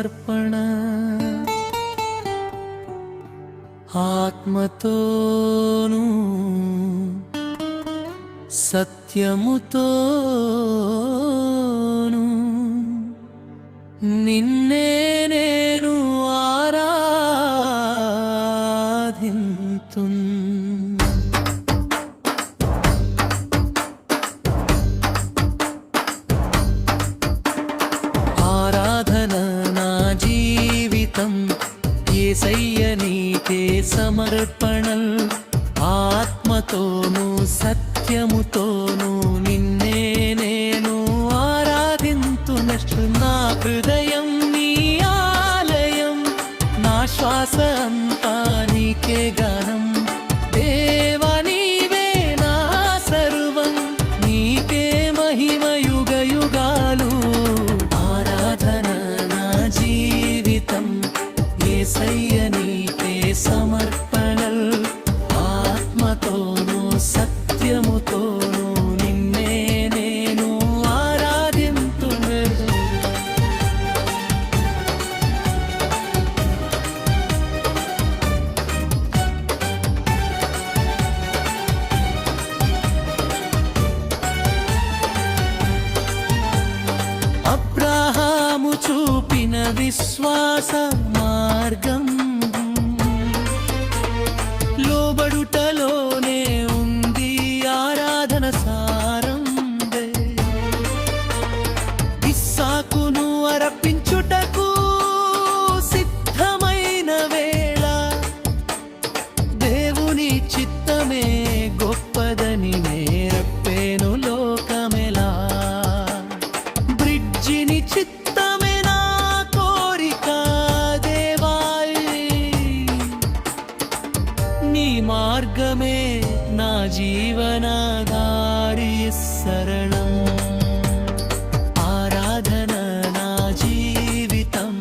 సమర్పణ ఆత్మతోను సత్యముతోను నిన్నే నేను ఆరాధింతున్ ఆరాధన నా జీవితం యేసయ్య నీకే సమర్పణల్ ఆత్మతోను సత్యముతోను నిన్నే నేను ఆరాధింతునట్లు నా హృదయం నీ ఆలయం నా శ్వాస అంతా నీకే గానం దేవా నీవే నా సర్వం నీకే మహిమ యుగ యుగాలు ఆరాధన నా జీవితం యేసయ్య నీకే సమర్పణల్ ఆత్మతోను సత్యముతోను నిన్నే నేను ఆరాధింతును అబ్రహాము చూపిన విశ్వాస మార్గం లోబడుటలోనే ఉంది ఆరాధన సారం ఇస్సాకును అర్పించుటకు సిద్ధమైన వేళ దేవుని చిత్తమే గొప్పదని నేర్పేను లోకమెలా బ్రిడ్జిని చిత్తమే నా కోరిక దేవాయి నీ మార్గమే నా జీవనాధారి శరణం ఆరాధన నా జీవితం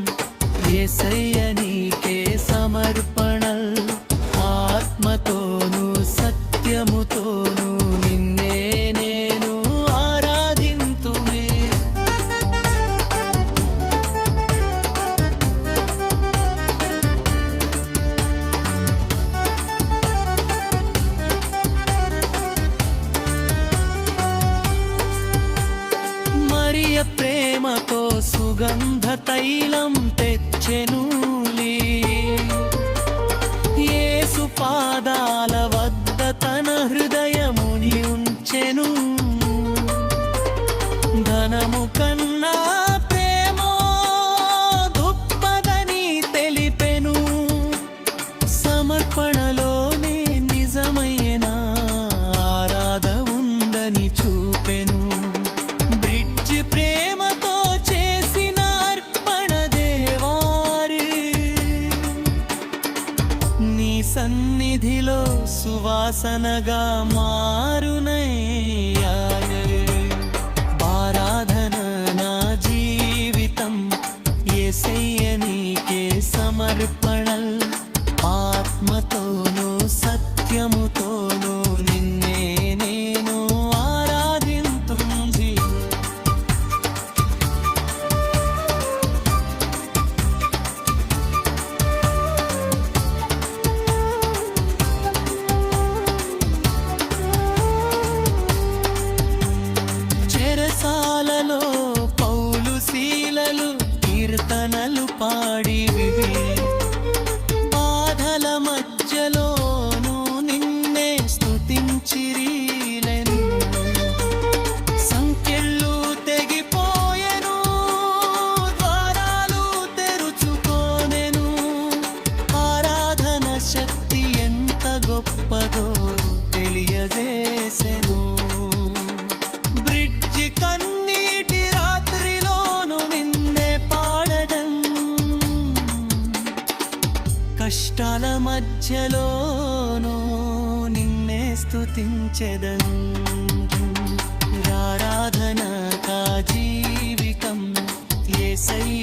యేసయ్య నీకే సమర్పణల్ ఆత్మతోను సత్యముతోను నిన్నే నేను ఆరాధింతుమే మరియ ప్రేమతో సుగంధ తైలం తెచ్చెనులీ యేసు పాదాల వద్ద తన హృదయముని ఉంచెను ధనము కన్నా ప్రేమో గొప్పదని తెలిపెను సమర్పణలోనే నిజమైన ఆరాధ ఉందని చూపెను బ్రిడ్జి ప్రేమతో చేసిన అర్పణ దేవారి నీ సన్నిధిలో సువాసనగా మారునయ్యా ఆరాధన నా జీవితం యేసయ్య నీకే సమర్పణల్ ఆత్మతోను సత్యముతోను నిన్నే నేను ఆరాధింతును చెరసాలలో పౌలు శీలలు కీర్తనలు పాడి బాధల మధ్యలోను నిన్నే స్తుతించిరీలెను సంకెళ్ళు తెగిపోయెను ద్వారాలు తెరుచుకోనెను ఆరాధన శక్తి ఎంత గొప్పదో తెలియజేసెను బ్రిడ్జి కన్నీటి రాత్రిలోను నిన్నే పాడడం కష్టాల మధ్యలోను నిన్నే స్తుతించెదన్ ఆరాధన కా జీవితం యేసయ్య